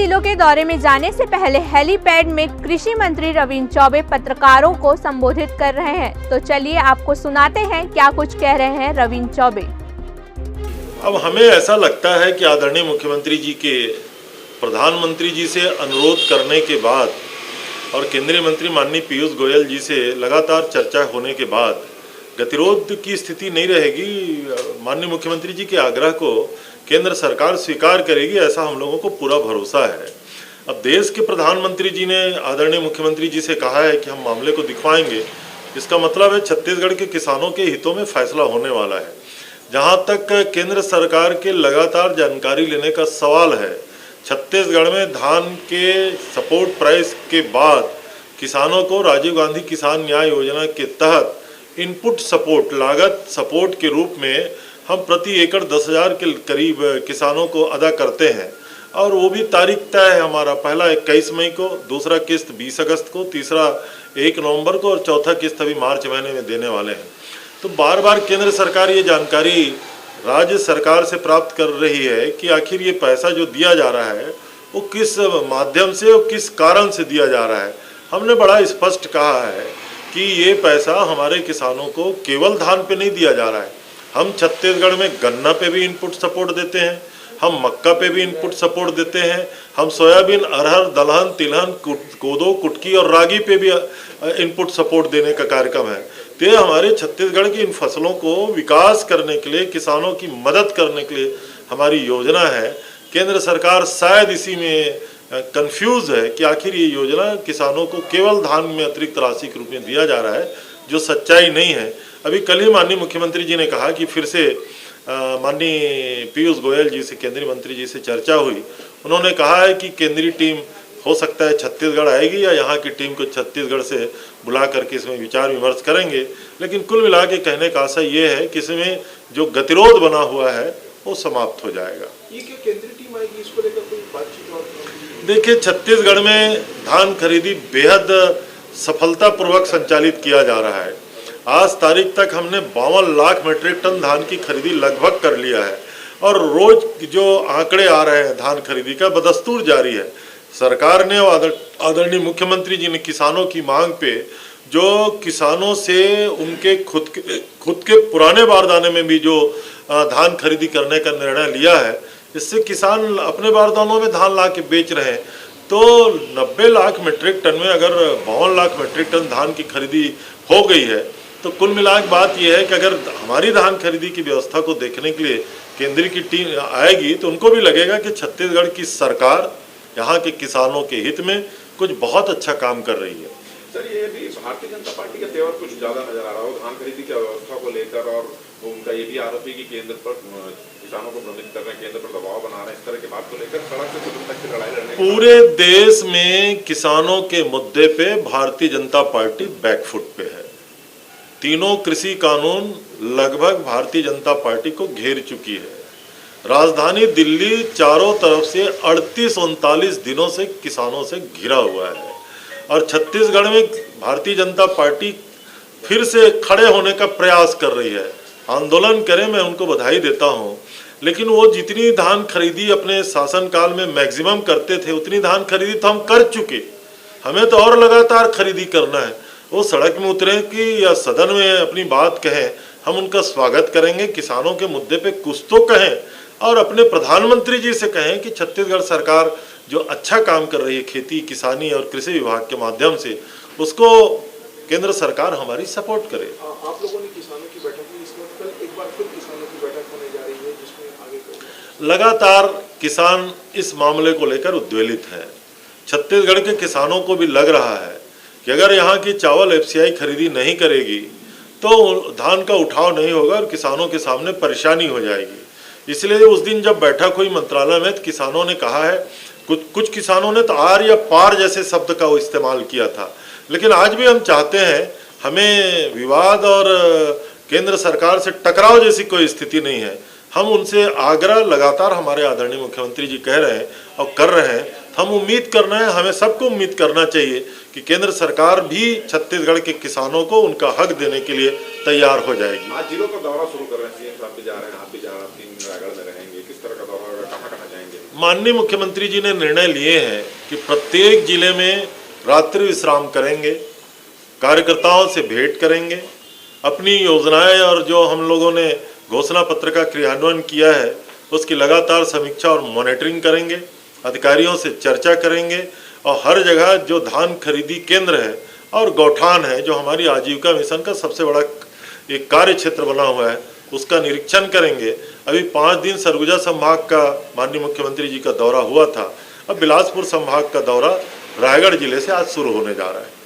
जिलों के दौरे में जाने से पहले हेलीपैड में कृषि मंत्री रविंद्र चौबे पत्रकारों को संबोधित कर रहे हैं। तो चलिए आपको सुनाते हैं क्या कुछ कह रहे हैं रविंद्र चौबे। अब हमें ऐसा लगता है कि आदरणीय मुख्यमंत्री जी के प्रधानमंत्री जी से अनुरोध करने के बाद और केंद्रीय मंत्री माननीय पीयूष गोयल जी से लगातार चर्चा होने के बाद गतिरोध की स्थिति नहीं रहेगी। माननीय मुख्यमंत्री जी के आग्रह को केंद्र सरकार स्वीकार करेगी, ऐसा हम लोगों को पूरा भरोसा है। अब देश के प्रधानमंत्री जी ने आदरणीय मुख्यमंत्री जी से कहा है कि हम मामले को दिखवाएंगे, इसका मतलब है छत्तीसगढ़ के किसानों के हितों में फैसला होने वाला है। जहां तक केंद्र सरकार के लगातार जानकारी लेने का सवाल है, छत्तीसगढ़ में धान के सपोर्ट प्राइस के बाद किसानों को राजीव गांधी किसान न्याय योजना के तहत इनपुट सपोर्ट, लागत सपोर्ट के रूप में हम प्रति एकड़ 10,000 के करीब किसानों को अदा करते हैं और वो भी तारीख तय है हमारा। पहला 21 मई को, दूसरा किस्त 20 अगस्त को, तीसरा 1 नवंबर को और चौथा किस्त अभी मार्च महीने में देने वाले हैं। तो बार बार केंद्र सरकार ये जानकारी राज्य सरकार से प्राप्त कर रही है कि आखिर ये पैसा जो दिया जा रहा है वो किस माध्यम से और किस कारण से दिया जा रहा है। हमने बड़ा स्पष्ट कहा है कि ये पैसा हमारे किसानों को केवल धान पे नहीं दिया जा रहा है। हम छत्तीसगढ़ में गन्ना पे भी इनपुट सपोर्ट देते हैं, हम मक्का पे भी इनपुट सपोर्ट देते हैं, हम सोयाबीन, अरहर, दलहन, तिलहन, कोदो, कुटकी और रागी पे भी इनपुट सपोर्ट देने का कार्यक्रम है। तो हमारे छत्तीसगढ़ की इन फसलों को विकास करने के लिए, किसानों की मदद करने के लिए हमारी योजना है। केंद्र सरकार शायद इसी में कंफ्यूज है कि आखिर ये योजना किसानों को केवल धान में अतिरिक्त राशि के रूप में दिया जा रहा है, जो सच्चाई नहीं है। अभी कल ही माननीय मुख्यमंत्री जी ने कहा कि फिर से माननीय पीयूष गोयल जी से, केंद्रीय मंत्री जी से चर्चा हुई। उन्होंने कहा है कि केंद्रीय टीम हो सकता है छत्तीसगढ़ आएगी या यहाँ की टीम को छत्तीसगढ़ से बुला करके इसमें विचार विमर्श करेंगे। लेकिन कुल मिला के कहने का आशा ये है कि इसमें जो गतिरोध बना हुआ है वो समाप्त हो जाएगा। ये क्या केंद्रीय टीम आएगी, इसको लेकर कोई बातचीत? देखिए, छत्तीसगढ़ में धान खरीदी बेहद सफलतापूर्वक संचालित किया जा रहा है। आज तारीख तक हमने 52 लाख मीट्रिक टन धान की खरीदी लगभग कर लिया है और रोज जो आंकड़े आ रहे हैं धान खरीदी का बदस्तूर जारी है। सरकार ने और आदरणीय मुख्यमंत्री जी ने किसानों की मांग पे, जो किसानों से उनके खुद के पुराने बारदाने में भी जो धान खरीदी करने का निर्णय लिया है, इससे किसान अपने बारदानों में धान ला के बेच रहे हैं। तो 90 लाख मीट्रिक टन में अगर 52 लाख मीट्रिक टन धान की खरीदी हो गई है, तो कुल मिला के बात यह है कि अगर हमारी धान खरीदी की व्यवस्था को देखने के लिए केंद्रीय की टीम आएगी तो उनको भी लगेगा कि छत्तीसगढ़ की सरकार यहाँ के किसानों के हित में कुछ बहुत अच्छा काम कर रही है। सर, ये भी भारतीय जनता पार्टी का तेवर कुछ ज्यादा नजर आ रहा है धान खरीदी की व्यवस्था को लेकर, और उनका ये भी आरोप है कि केंद्र पर किसानों को भ्रमित कर रहे हैं, केंद्र पर दबाव बना रहे हैं। इस तरह की बात को लेकर सड़क से सदन तक की लड़ाई लड़ने पूरे देश में किसानों के मुद्दे पे भारतीय जनता पार्टी बैकफुट पे है। तीनों कृषि कानून लगभग भारतीय जनता पार्टी को घेर चुकी है। राजधानी दिल्ली चारों तरफ से 38-39 दिनों से किसानों से घिरा हुआ है और छत्तीसगढ़ में भारतीय जनता पार्टी फिर से खड़े होने का प्रयास कर रही है। आंदोलन करें, मैं उनको बधाई देता हूं, लेकिन वो जितनी धान खरीदी अपने शासनकाल में मैक्सिमम करते थे उतनी धान खरीदी तो हम कर चुके। हमें तो और लगातार खरीदी करना है। वो सड़क में उतरें कि या सदन में अपनी बात कहें, हम उनका स्वागत करेंगे। किसानों के मुद्दे पे कुछ तो कहें और अपने प्रधानमंत्री जी से कहें कि छत्तीसगढ़ सरकार जो अच्छा काम कर रही है खेती, किसानी और कृषि विभाग के माध्यम से, उसको केंद्र सरकार हमारी सपोर्ट करे। आप लोगों ने किसानों की बैठक में, इसमें कल एक बार फिर किसानों की बैठक होने जा रही है जिसमें आगे लगातार किसान इस मामले को लेकर उद्वेलित हैं। छत्तीसगढ़ के किसानों को भी लग रहा है कि अगर यहाँ की चावल एफसीआई खरीदी नहीं करेगी तो धान का उठाव नहीं होगा और किसानों के सामने परेशानी हो जाएगी। इसलिए उस दिन जब बैठक हुई मंत्रालय में, तो किसानों ने कहा है, कुछ किसानों ने तो आर या पार जैसे शब्द का इस्तेमाल किया था। लेकिन आज भी हम चाहते हैं, हमें विवाद और केंद्र सरकार से टकराव जैसी कोई स्थिति नहीं है। हम उनसे आग्रह लगातार हमारे आदरणीय मुख्यमंत्री जी कह रहे हैं और कर रहे हैं। हम उम्मीद करना है, हमें सबको उम्मीद करना चाहिए कि केंद्र सरकार भी छत्तीसगढ़ के किसानों को उनका हक देने के लिए तैयार हो जाएगी। आज जिलों का दौरा शुरू कर रहे हैं, सीएम साहब भी जा रहे हैं, आप भी जा रहे हैं, 3 दिन रायगढ़ में रहेंगे, किस तरह का दौरा होगा, कहाँ जाएंगे? माननीय मुख्यमंत्री जी ने निर्णय लिए हैं कि प्रत्येक जिले में रात्रि विश्राम करेंगे, कार्यकर्ताओं से भेंट करेंगे, अपनी योजनाएं और जो हम लोगों ने घोषणा पत्र का क्रियान्वयन किया है उसकी लगातार समीक्षा और मॉनिटरिंग करेंगे, अधिकारियों से चर्चा करेंगे और हर जगह जो धान खरीदी केंद्र है और गौठान है, जो हमारी आजीविका मिशन का सबसे बड़ा एक कार्य क्षेत्र बना हुआ है, उसका निरीक्षण करेंगे। अभी 5 दिन सरगुजा संभाग का माननीय मुख्यमंत्री जी का दौरा हुआ था। अब बिलासपुर संभाग का दौरा रायगढ़ जिले से आज शुरू होने जा रहा है।